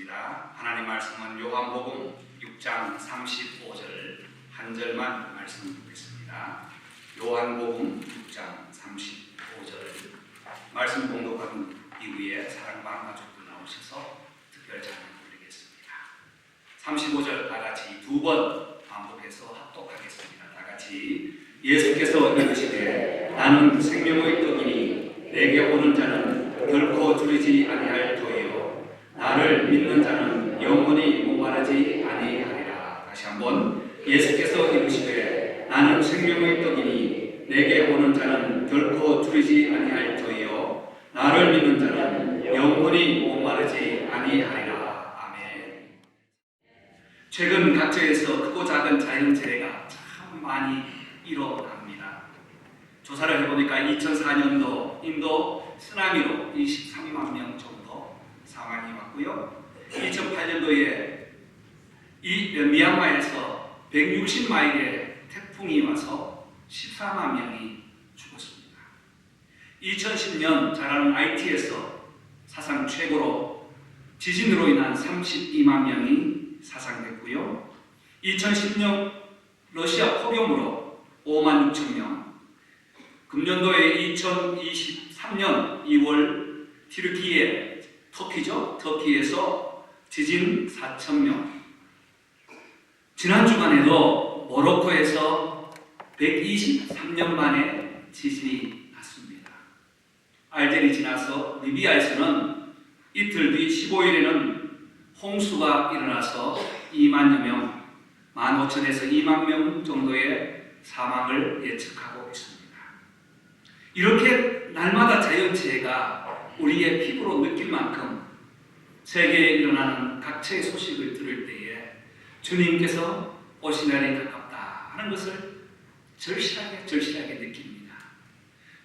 읽겠습니다. 하나님 말씀은 요한복음 6장 35절 한 절만 말씀드리겠습니다. 요한복음 6장 35절 말씀 공독한 이후에 사랑방 가족들 나오셔서 특별 찬양 드리겠습니다. 35절 다 같이 두 번 반복해서 합독하겠습니다. 다 같이 예수께서 이르시되 나는 생명의 떡이니 내게 오는 자는 결코 줄이지 아니할 터이요 나를 믿는 자는 영원히 목마르지 아니하리라. 다시 한번 예수께서 이르시되 나는 생명의 떡이니 내게 오는 자는 결코 줄이지 아니할 터이요 나를 믿는 자는 영원히 목마르지 아니하리라. 아멘. 최근 각처에서 크고 작은 자연재해가 참 많이 일어납니다. 조사를 해보니까 2004년도 인도 쓰나미로 23만 명 정도 사망이 왔고요. 2008년도에 미얀마에서 160마일의 태풍이 와서 14만 명이 죽었습니다. 2010년 잘 아는 IT에서 사상 최고로 지진으로 인한 32만 명이 사상됐고요. 2010년 러시아 폭염으로 5만 6천 명, 금년도에 2023년 2월 터키에서 지진 4천 명, 지난 주간에도 모로코에서 123년 만에 지진이 났습니다. 알제리 지나서 리비아에서는 이틀 뒤 15일에는 홍수가 일어나서 2만여 명, 15,000에서 2만 명 정도의 사망을 예측하고 있습니다. 이렇게 날마다 자연재해가 우리의 피부로 느낄 만큼 세계에 일어나는 각처의 소식을 들을 때에 주님께서 오신 날이 가깝다 하는 것을 절실하게 느낍니다.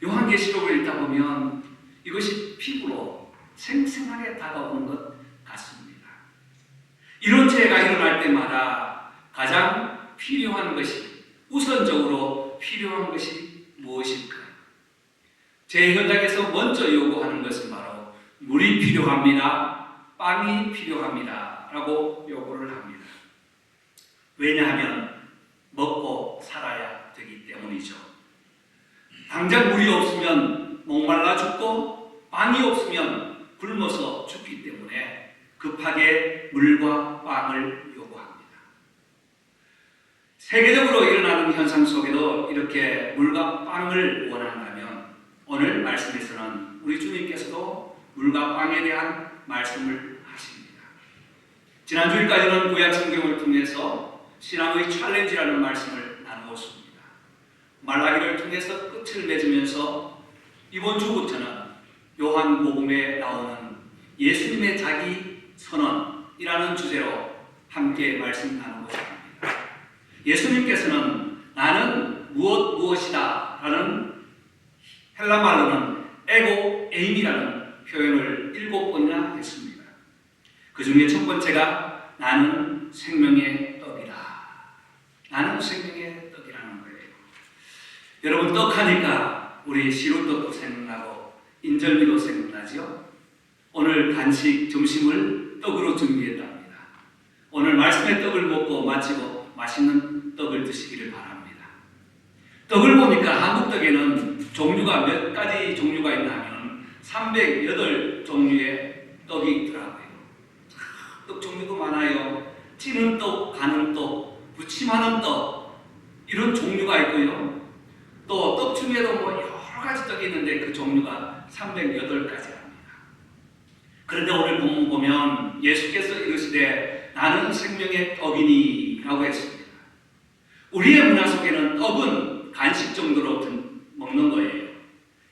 요한계시록을 읽다 보면 이것이 피부로 생생하게 다가오는 것 같습니다. 이런 재해가 일어날 때마다 가장 필요한 것이, 우선적으로 필요한 것이 무엇일까요? 재해 현장에서 먼저 요구하는 것은 바로 물이 필요합니다, 빵이 필요합니다 라고 요구를 합니다. 왜냐하면 먹고 살아야 되기 때문이죠. 당장 물이 없으면 목말라 죽고 빵이 없으면 굶어서 죽기 때문에 급하게 물과 빵을 요구합니다. 세계적으로 일어나는 현상 속에도 이렇게 물과 빵을 원한다면 오늘 말씀에서는 우리 주님께서도 물과 빵에 대한 말씀을 하십니다. 지난 주일까지는 구약 성경을 통해서 신앙의 챌린지라는 말씀을 나누었습니다. 말라기를 통해서 끝을 맺으면서 이번 주부터는 요한복음에 나오는 예수님의 자기 선언이라는 주제로 함께 말씀 나누고자 합니다. 예수님께서는 나는 무엇이다 라는 헬라 말로는 에고 에임이라는 표현을 7번이나 했습니다. 그 중에 첫 번째가 나는 생명의 떡이다. 나는 생명의 떡이라는 거예요. 여러분, 떡하니까 우리 시루떡도 생각나고 인절미도 생각나죠? 오늘 간식 점심을 떡으로 준비했답니다. 오늘 말씀의 떡을 먹고 마치고 맛있는 떡을 드시기를 바랍니다. 떡을 보니까 한국 떡에는 종류가 몇 가지 종류가 있나 하면 308종류의 떡이 있더라고요. 떡 종류도 많아요. 찌는 떡, 가는 떡, 부침하는 떡, 이런 종류가 있고요. 또 떡 중에도 뭐 여러 가지 떡이 있는데 그 종류가 308가지 합니다. 그런데 오늘 본문 보면 예수께서 이르시되 나는 생명의 떡이니 라고 했습니다. 우리의 문화 속에는 떡은 간식 정도로 먹는 거예요.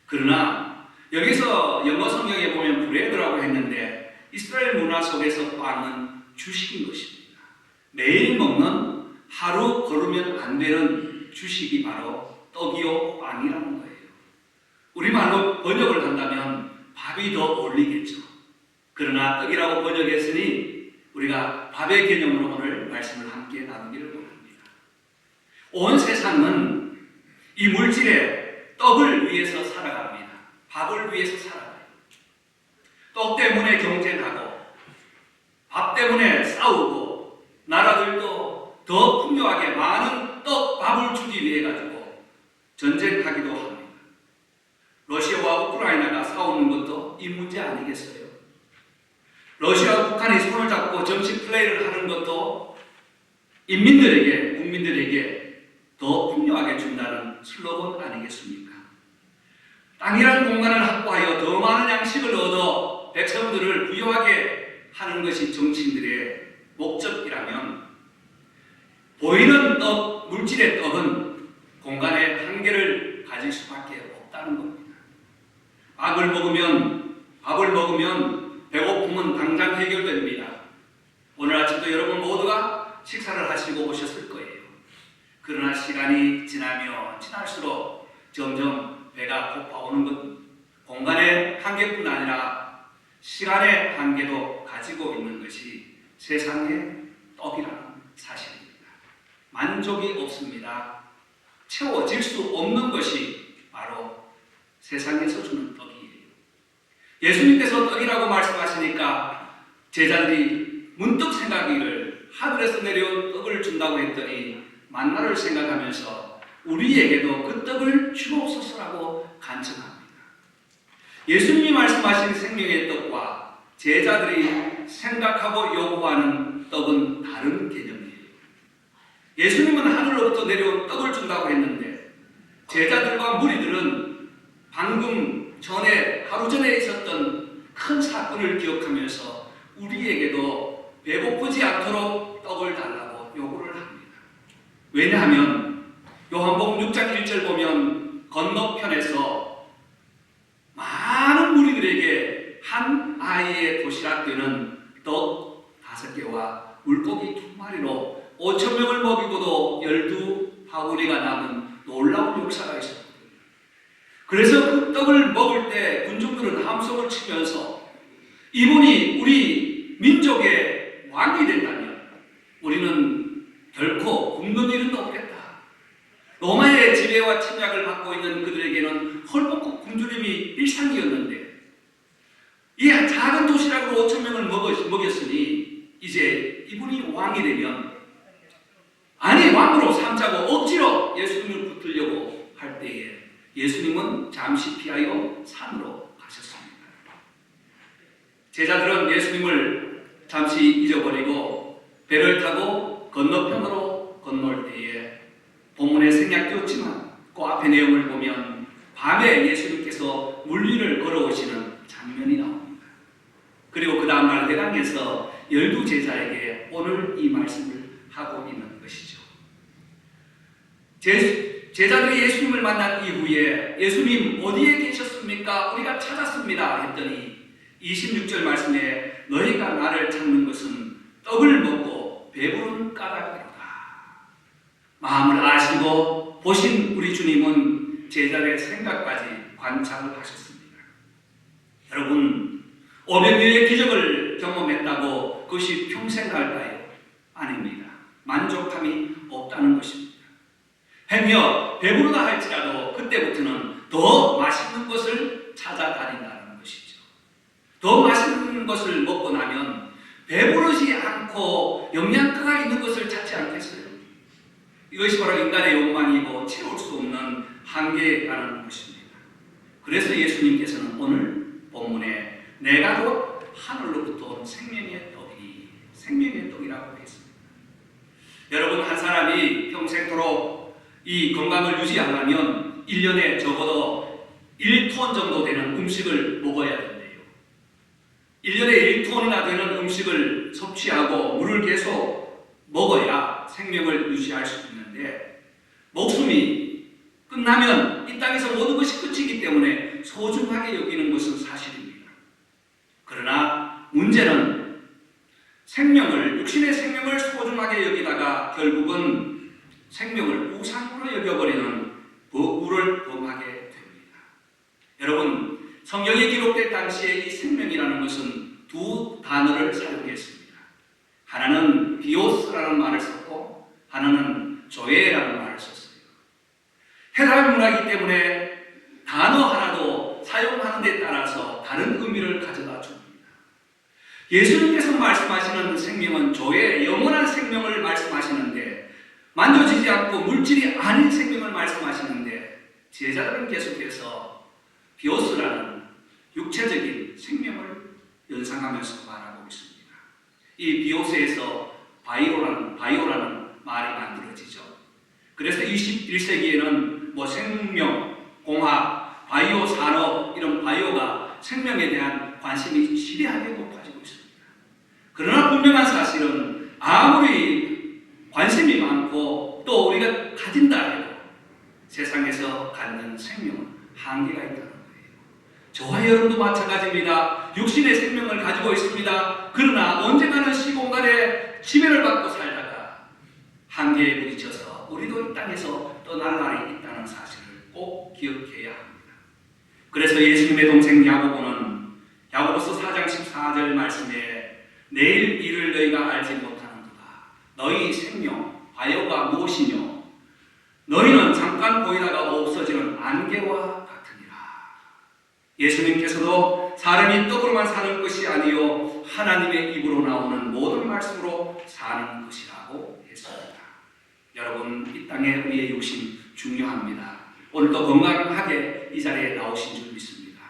그러나 여기서 영어 성경에 보면 브레드라고 했는데 이스라엘 문화 속에서 빵은 주식인 것입니다. 매일 먹는, 하루 걸으면 안 되는 주식이 바로 떡이요 빵이라는 거예요. 우리말로 번역을 한다면 밥이 더 어울리겠죠. 그러나 떡이라고 번역했으니 우리가 밥의 개념으로 오늘 말씀을 함께 나누기를 원합니다. 온 세상은 이 물질에 떡을 위해서 살아갑니다. 밥을 위해서 살아가요. 떡 때문에 경쟁하고 밥 때문에 싸우고 나라들도 더 풍요하게 많은 밥을 주기 위해 가지고 전쟁하기도 합니다. 러시아와 우크라이나가 싸우는 것도 이 문제 아니겠어요? 러시아와 북한이 손을 잡고 정치 플레이를 하는 것도 인민들에게, 국민들에게 더 풍요하게 준다는 슬로건 아니겠습니까? 땅이란 공간을 확보하여 더 많은 양식을 얻어 백성들을 부유하게 하는 것이 정치인들의 목적이라면 보이는 떡, 물질의 떡은 공간의 한계를 가질 수밖에 없다는 겁니다. 밥을 먹으면 배고픔은 당장 해결됩니다. 오늘 아침도 여러분 모두가 식사를 하시고 오셨을 거예요. 그러나 시간이 지나면 지날수록 점점 배가 고파오는 것, 공간의 한계뿐 아니라 시간의 한계도 가지고 있는 것이 세상의 떡이라는 사실입니다. 만족이 없습니다. 채워질 수 없는 것이 바로 세상에서 주는 떡이에요. 예수님께서 떡이라고 말씀하시니까 제자들이 문득 생각하기를 하늘에서 내려온 떡을 준다고 했더니 만나를 생각하면서 우리에게도 그 떡을 주옵소서라고 간청합니다. 예수님이 말씀하신 생명의 떡과 제자들이 생각하고 요구하는 떡은 다른 개념이에요. 예수님은 하늘로부터 내려온 떡을 준다고 했는데 제자들과 무리들은 방금 전에 하루 전에 있었던 큰 사건을 기억하면서 우리에게도 배고프지 않도록 떡을 달라고 요구를 합니다. 왜냐하면 요한복음 6장 1절 보면 건너편에서 많은 무리들에게 한 아이의 도시락 되는 떡 5개와 물고기 2마리로 5,000명을 먹이고도 12바구니가 남은 놀라운 역사가 있었거든요. 그래서 그 떡을 먹을 때 군중들은 함성을 치면서 이분이 우리 민족의 왕이 된다면 우리는 결코 굶는 일은 없겠다. 로마의 지배와 침략을 받고 있는 그들에게는 헐벗고 굶주림이 일상이었는데 이 작은 도시락으로 5,000명을 먹였으니 이제 이분이 왕이 되면 아니 왕으로 삼자고 억지로 예수님을 붙들려고 할 때에 예수님은 잠시 피하여 산으로 가셨습니다. 제자들은 예수님을 잠시 잊어버리고 배를 타고 건너편으로 건널 때에 본문에 생략되었지만 그 앞의 내용을 보면 밤에 예수님께서 물 위를 걸어오시는 장면이 나옵니다. 그리고 그 다음날 회당에서 12제자에게 오늘 이 말씀을 하고 있는 것이죠. 제자들이 예수님을 만난 이후에 예수님 어디에 계셨습니까? 우리가 찾았습니다 했더니 26절 말씀에 너희가 나를 찾는 것은 떡을 먹고 배부른 까닭이로다. 마음을 아시고 보신 우리 주님은 제자들의 생각까지 관찰을 하셨습니다. 여러분 500여의 기적을 경험했다고 그것이 평생 갈까요? 아닙니다. 만족함이 없다는 것입니다. 행여 배부르다 할지라도 그때부터는 더 맛있는 것을 찾아다닌다는 것이죠. 더 맛있는 것을 먹고 나면 배부르지 않고 영양가가 있는 것을 찾지 않겠어요? 이것이 바로 인간의 욕망이고 채울 수 없는 한계라는 것입니다. 그래서 예수님께서는 오늘 본문에 내가 곧 하늘로부터 온 생명의 떡이니 생명의 떡이라고 했습니다. 여러분 한 사람이 평생토록 이 건강을 유지하려면 1년에 적어도 1톤 정도 되는 음식을 먹어야 된대요. 1년에 1톤이나 되는 음식을 섭취하고 물을 계속 먹어야 생명을 유지할 수 있는데 목숨이 끝나면 이 땅에서 모든 것이 끝이기 때문에 소중하게 여기는 것은 사실입니다. 그러나 문제는 육신의 생명을 소중하게 여기다가 결국은 생명을 우상으로 여겨버리는 거울을 범하게 됩니다. 여러분 성경에 기록된 당시에 이 생명이라는 것은 두 단어를 사용했습니다. 하나는 비오스라는 말을 썼고 하나는 조에라는 말을 썼어요. 헤라의 문화이기 때문에 단어 하나도 사용하는 데 따라서 다른 의미를 가져다 줍니다. 예수님께서 말씀하시는 생명은 조의 영원한 생명을 말씀하시는데, 만져지지 않고 물질이 아닌 생명을 말씀하시는데, 제자들은 계속해서 비오스라는 육체적인 생명을 연상하면서 말하고 있습니다. 이 비오스에서 바이오라는 말이 만들어지죠. 그래서 21세기에는 생명, 공학, 바이오 산업, 이런 바이오가 생명에 대한 관심이 시대하게 높아지고 있습니다. 그러나 분명한 사실은 아무리 관심이 많고 또 우리가 가진다 해도 세상에서 갖는 생명은 한계가 있다는 거예요. 저와 여러분도 마찬가지입니다. 육신의 생명을 가지고 있습니다. 그러나 언젠가는 시공간에 지배를 받고 살다가 한계에 부딪혀서 우리도 이 땅에서 떠날 날이 있다는 사실을 꼭 기억해야 합니다. 그래서 예수님의 동생 야고보는 야고보서 4장 14절 말씀에 내일 일을 너희가 알지 못하는도다. 너희 생명, 바요가 무엇이뇨? 너희는 잠깐 보이다가 없어지는 안개와 같으니라. 예수님께서도 사람이 떡으로만 사는 것이 아니요 하나님의 입으로 나오는 모든 말씀으로 사는 것이라고 했습니다. 여러분, 이 땅에 우리의 육신 중요합니다. 오늘도 건강하게 이 자리에 나오신 줄 믿습니다.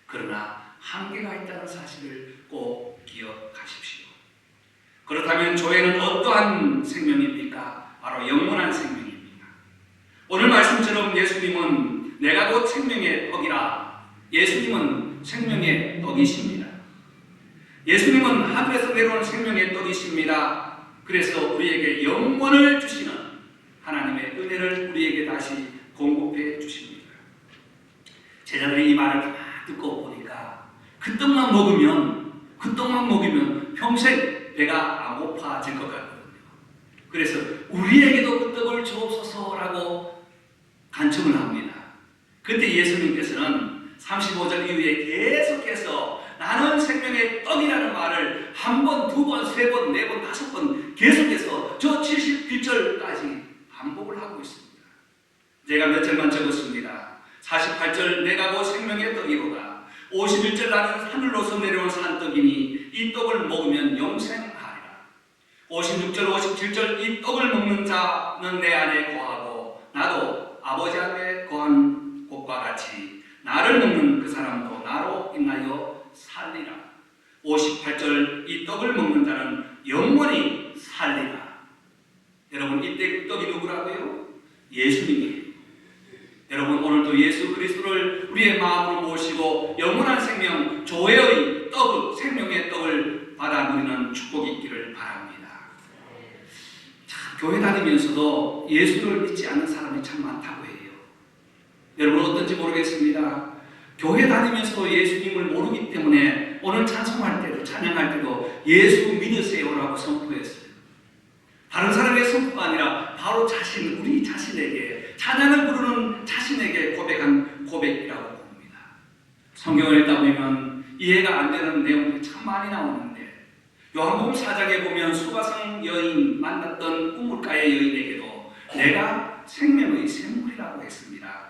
그러나 한계가 있다는 사실을 꼭 기억하십시오. 그렇다면 조에는 어떠한 생명입니까? 바로 영원한 생명입니다. 오늘 말씀처럼 예수님은 내가 곧 생명의 떡이라. 예수님은 생명의 떡이십니다. 예수님은 하늘에서 내려온 생명의 떡이십니다. 그래서 우리에게 영원을 주시는 하나님의 은혜를 우리에게 다시 공급해 주십니다. 제자들이 이 말을 다 듣고 보니까 그 떡만 먹으면 평생 배가 안 고파질 것 같거든요. 그래서 우리에게도 그 떡을 주옵소서라고 간청을 합니다. 그때 예수님께서는 35절 이후에 계속해서 나는 생명의 떡이라는 말을 한 번, 두 번, 세 번, 네 번, 다섯 번 계속해서 저 71절까지 반복을 하고 있습니다. 제가 몇 절만 적었습니다. 48절 내가 곧 생명의 떡이로다. 51절 나는 하늘로서 내려온 산떡이니 이 떡을 먹으면 영생하리라. 56절 57절 이 떡을 먹는 자는 내 안에 거하고 나도 아버지 안에 거한 곳과 같이 나를 먹는 그 사람도 나로 인하여 살리라. 58절 이 떡을 먹는 자는 영원히 살리라. 여러분, 이때 떡이 누구라고요? 예수님이에요. 여러분, 오늘도 예수 그리스도를 우리의 마음으로 모시고 영원한 생명, 조회의 떡, 생명의 떡을 받아 누리는 축복이 있기를 바랍니다. 참, 교회 다니면서도 예수를 믿지 않는 사람이 참 많다고 해요. 여러분, 어떤지 모르겠습니다. 교회 다니면서도 예수님을 모르기 때문에 오늘 찬송할 때도, 찬양할 때도 예수 믿으세요라고 선포했어요. 다른 사람의 선포가 아니라 바로 우리 자신에게, 찬양을 부르는 자신에게 고백한 고백이라고 봅니다. 성경을 읽다 보면 이해가 안 되는 내용이 참 많이 나오는데, 요한복음 4장에 보면 수가성 여인 만났던 우물가의 여인에게도 내가 생명의 샘물이라고 했습니다.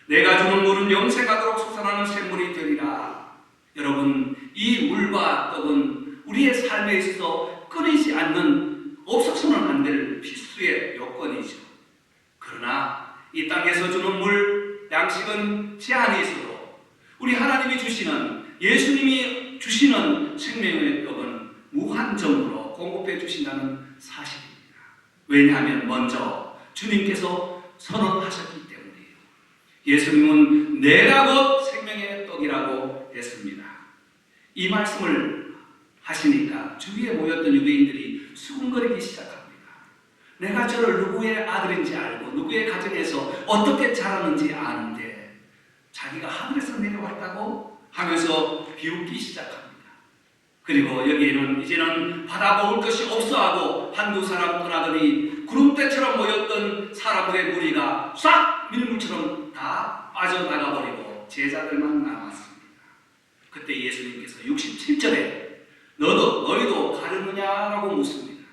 내가 주는 물은 영생하도록 솟아나는 샘물이 되리라. 여러분, 이 물과 떡은 우리의 삶에 있어서 끊이지 않는, 없어서는 안 될 필수의 요건이죠. 그러나 이 땅에서 주는 물, 양식은 제한이 있어도 우리 하나님이 주시는, 예수님이 주시는 생명의 떡은 무한정으로 공급해 주신다는 사실입니다. 왜냐하면 먼저 주님께서 선언하셨기 때문이에요. 예수님은 내가 곧 생명의 떡이라고 했습니다. 이 말씀을 하시니까 주위에 모였던 유대인들이 수군거리기 시작합니다. 내가 저를 누구의 아들인지 알고 누구의 가정에서 어떻게 자랐는지 아는데 자기가 하늘에서 내려왔다고 하면서 비웃기 시작합니다. 그리고 여기에는 이제는 받아먹을 것이 없어하고 한두 사람 떠나더니 구름대처럼 모였던 사람들의 무리가 싹 밀물처럼 다 빠져나가버리고 제자들만 남았습니다. 그때 예수님께서 67절에 너희도 가려느냐라고 묻습니다.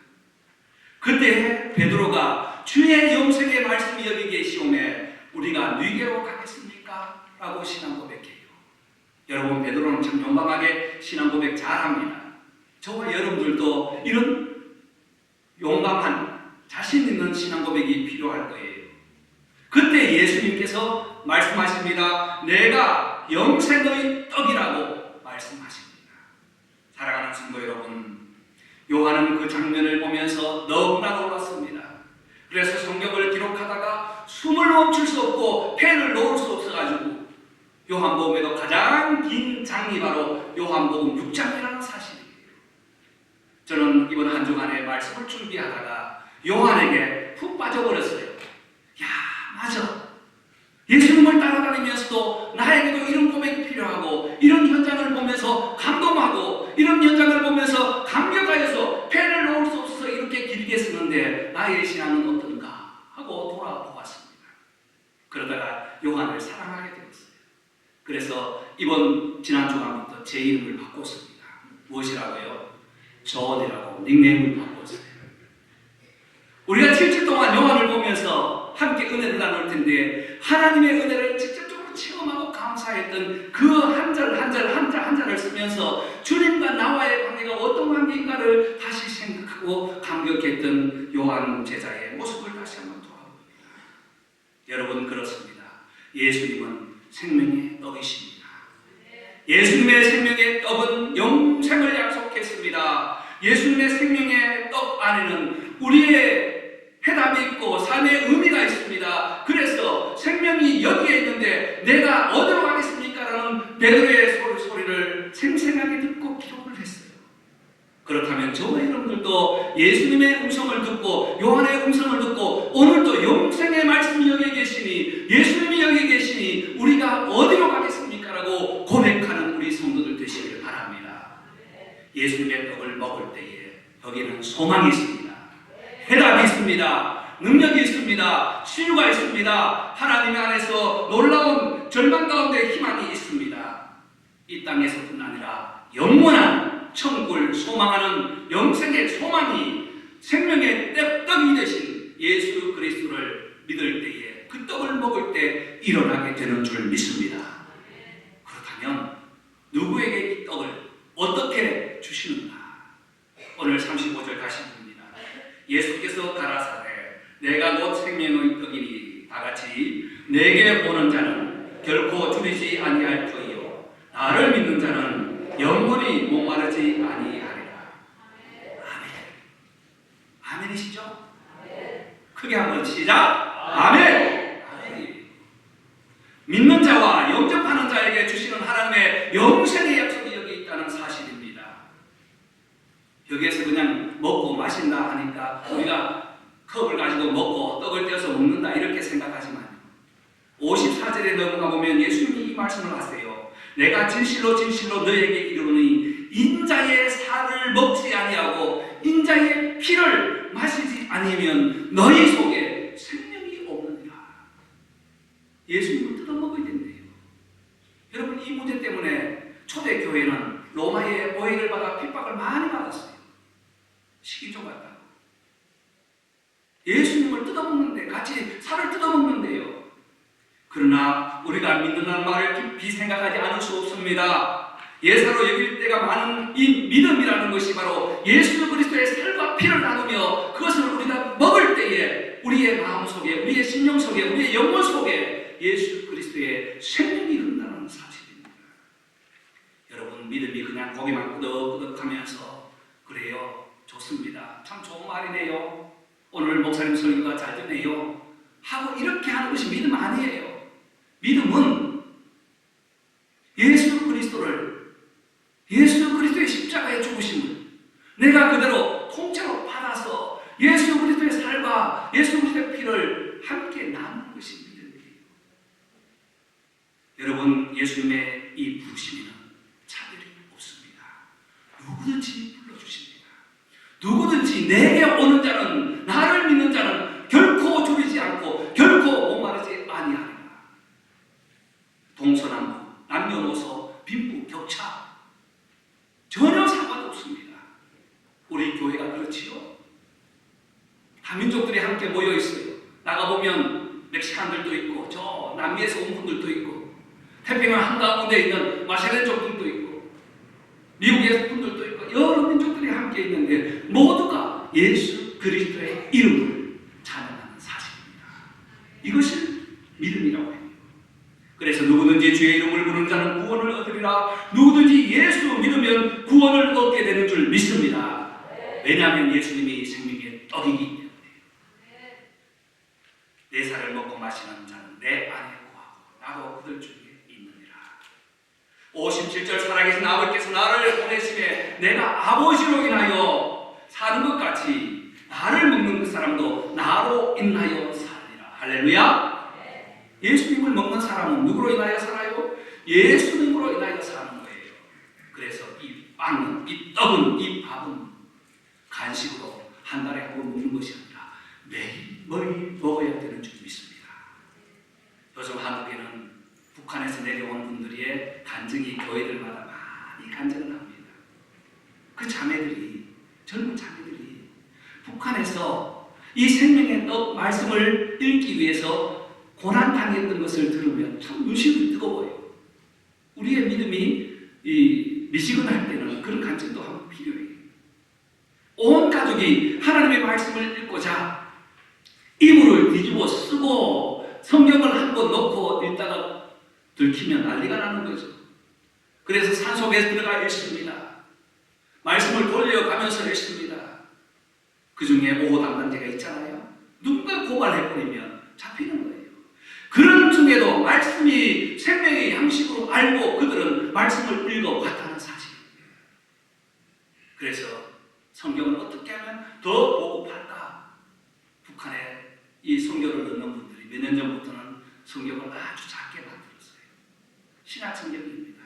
그때 베드로가 주의 영생의 말씀이 여기 계시오매 우리가 네게로 가겠습니까? 라고 신앙 고백해요. 여러분, 베드로는 참 용감하게 신앙 고백 잘합니다. 저와 여러분들도 이런 용감한 자신 있는 신앙 고백이 필요할 거예요. 그때 예수님께서 말씀하십니다. 내가 영생의 떡이라고 말씀하십니다. 사랑하는 성도 여러분, 요한은 그 장면을 보면서 너무나 놀랐습니다. 그래서 성경을 기록하다가 숨을 멈출 수 없고 펜을 놓을 수 없어가지고 요한복음에도 가장 긴 장이 바로 요한복음 6장이라는 사실이에요. 저는 이번 한 주간에 말씀을 준비하다가 요한에게 푹 빠져버렸어요. 야, 맞아. 예수님을 따라다니면서도 나에게도 이런 고백이 필요하고 이런 현장을 보면서 감동하고 이런 현장을 보면서 감격하여서 펜을 놓을 수 없어서 이렇게 길게 쓰는데 나의 신앙은 어떤가 하고 돌아보았습니다. 그러다가 요한을 사랑하게 되었어요. 그래서 이번 지난 주간부터 제 이름을 바꿨습니다. 무엇이라고요? 존이라고 닉네임을 바꿨어요. 우리가 7주 동안 요한을 보면서 함께 은혜를 나눌 텐데 하나님의 은혜를 직접적으로 체험하고 감사했던 그 한 절 한 절 한 절 한 절을 쓰면서 주님과 나와의 관계가 어떤 관계인가를 다시 생각하고 감격했던 요한 제자의 모습을 다시 한번 돌아봅니다. 여러분, 그렇습니다. 예수님은 생명의 떡이십니다. 예수님의 생명의 떡은 영생을 약속했습니다. 예수님의 생명의 떡 안에는 우리의 해답이 있고 삶의 의미가 있습니다. 그래서 생명이 여기에 있는데 내가 어디로 가겠습니까? 라는 베드로의 소리를 생생하게 듣고 기록을 했어요. 그렇다면 저와 여러분들도 예수님의 음성을 듣고 요한의 음성을 듣고 오늘도 영생의 말씀이 여기에 계시니 예수님이 여기에 계시니 우리가 어디로 가겠습니까? 라고 고백하는 우리 성도들 되시길 바랍니다. 예수님의 떡을 먹을 때에 여기는 소망이 있습니다. 해답이 있습니다. 능력이 있습니다. 치유가 있습니다. 하나님 안에서 놀라운 절망 가운데 희망이 있습니다. 이 땅에서뿐 아니라 영원한 천국을 소망하는 영생의 소망이 생명의 떡이 되신 예수 그리스도를 믿을 때에 그 떡을 먹을 때 일어나게 되는 줄 믿습니다. 그렇다면 누구에게 이 떡을 어떻게 주시는가? 오늘 35절 다시 봅니다. 예수께서 가라사대 내가 곧 생명의 떡이니 다같이 내게 오는 자는 결코 줄이지 아니할 터이요 나를 믿는 자는 영원히 목마르지 아니하리라. 아멘. 아멘이시죠? 크게 한번 시작. 아멘. 아멘. 믿는 자와 영접하는 자에게 주시는 하나님의 영생의 약속이 여기 있다는 사실입니다. 여기에서 그냥 먹고 마신다 하니까 우리가 컵을 가지고 먹고 떡을 떼어서 먹는다 이렇게 생각하지만 54절에 넘어가 보면 예수님이 이 말씀을 하세요. 내가 진실로 진실로 너에게 이르노니 인자의 살을 먹지 아니하고 인자의 피를 마시지 아니면 너희 속에 생명이 없느니라. 예수님을 뜯어먹어야 된대요. 여러분, 이 문제 때문에 초대교회는 로마의 오해를 받아 핍박을 많이 받았어요. 시기종 같다고. 예수님을 뜯어먹는데 같이 살을 뜯어먹는데요. 그러나 우리가 믿는다는 말을 깊이 생각하지 않을 수 없습니다. 예사로 여길 때가 많은 이 믿음이라는 것이 바로 예수 그리스도의 살과 피를 나누며 그것을 우리가 먹을 때에 우리의 마음 속에 우리의 심령 속에 우리의 영혼 속에 예수 그리스도의 생명이 흐른다는 사실입니다. 여러분, 믿음이 그냥 고기만 끄덕끄덕하면서 그래요, 좋습니다, 참 좋은 말이네요, 오늘 목사님 설교가 잘 되네요 하고 이렇게 하는 것이 믿음 아니에요. 믿음은 예수 그리스도의 십자가의 죽으심을 내가 그대로 통째로 받아서 예수 그리스도의 살과 예수 그리스도의 피를 함께 나누는 것이 믿음이에요. 여러분, 예수님의 이 부르심에는 차별이 없습니다. 누구든지 불러주십니다. 누구든지 내게 오는 자는, 나를 믿는 자는 결코 줄이지 않고 결코 목마르지 아니하리라. 동서남북, 남녀노소, 빈부, 격차 전혀 상관없습니다. 우리 교회가 그렇지요? 다민족들이 함께 모여 있어요. 나가보면 멕시칸들도 있고 저 남미에서 온 분들도 있고 태평양 한가운데 있는 마세덴족들도 있고 미국의 분들도 있고 여러 민족들이 교회 모두가 예수 그리스도의 이름을 찬양하는 사실입니다. 이것을 믿음이라고 해요. 그래서 누구든지 주의 이름을 부르는 자는 구원을 얻으리라. 누구든지 예수 믿으면 구원을 얻게 되는 줄 믿습니다. 왜냐하면 예수님이 생명의 떡이기 때문에. 내 살을 먹고 마시는 자는 내 안에 거하고 나도 그들 중에 있느니라. 57절 살아계신 아버지께서 나를 보내심에 내가 아버지로 인하여 사는 것 같이 나를 먹는 그 사람도 나로 인하여 살리라. 할렐루야. 예수님을 먹는 사람은 누구로 인하여 살아요? 예수님으로 인하여 사는 거예요. 그래서 이 빵은, 이 떡은, 이 밥은 간식으로 한 달에 한 번 먹는 것이 아니라 매일 먹어야 되는 줄 믿습니다. 요즘 한국에는 북한에서 내려온 분들의 간증이 교회들마다 많이 간증을 합니다. 그 자매들이, 젊은 자매들이 북한에서 이 생명의 떡 말씀을 읽기 위해서 고난당했던 것을 들으면 참 눈시울이 뜨거워요. 우리의 믿음이 미지근할 때는 그런 간증도 한번 필요해요. 온 가족이 하나님의 말씀을 읽고자 이불을 뒤집어 쓰고 성경을 한번 놓고 읽다가 들키면 난리가 나는 거죠. 그래서 산속에 들어가 읽습니다. 말씀을 돌려가면서 읽습니다. 그 중에 보호 담당자가 있잖아요. 누군가 고발해버리면 잡히는 거예요. 그런 중에도 말씀이 생명의 양식으로 알고 그들은 말씀을 읽어왔다는 사실입니다. 그래서 성경을 어떻게 하면 더 보고팔까? 북한에 이 성경을 넣는 분들이 몇 년 전부터는 성경을 아주 작게 만들었어요. 신약 성경입니다.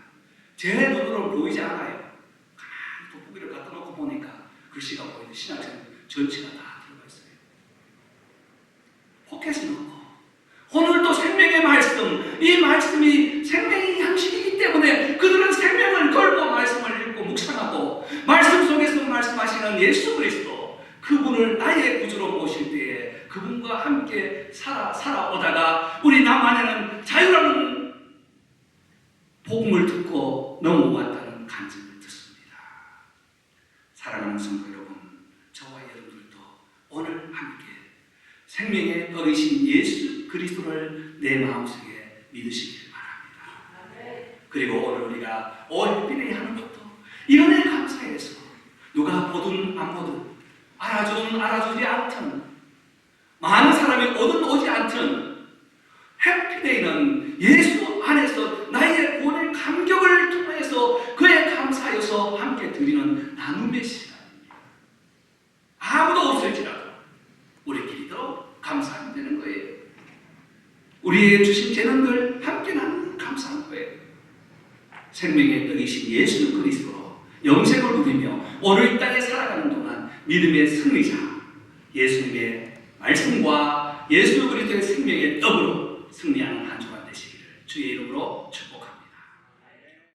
제 눈으로는 보이지 않아요. 가만히 돋보기를 갖다 놓고 보니까 글씨가 보이는 신약 성경 전체가 다 들어가 있어요. 포켓을 넣고 오늘도 생명의 말씀, 이 말씀이 생명의 양식이기 때문에 그들은 생명을 걸고 말씀을 읽고 묵상하고 말씀 속에서 말씀하시는 예수 그리스도 그분을 나의 구주로 모실 때에 그분과 함께 살아오다가 우리 남 안에는 자유라는 복음을 듣고 넘어왔다는 간증을 듣습니다. 사랑하는 성도 여러분, 저와 여러분들도 오늘 함께 생명의 떡이신 예수 그리스도를 내 마음속에 믿으시길 바랍니다. 그리고 오늘 우리가 올빌레이 하는 것도 이 은혜에 감사해서 누가 보든 안 보든 알아주든 알아주지 않든 많은 사람이 오든 오지 않든 해피데이는 예수 안에서 나의 구원의 감격을 통해서 그의 감사여서 함께 드리는 나눔의 시간입니다. 아무도 없을지라도 우리끼리도 감사하면 되는 거예요. 우리에게 주신 재능들 함께 나누는 감사한 거예요. 생명의 떡이신 예수 그리스도로 영생을 누리며 오늘 이 땅에 살아가는 동안 믿음의 승리자 예수님의 말씀과 예수 그리스도의 생명의 떡으로 승리하는 한 주간 되시기를 주의 이름으로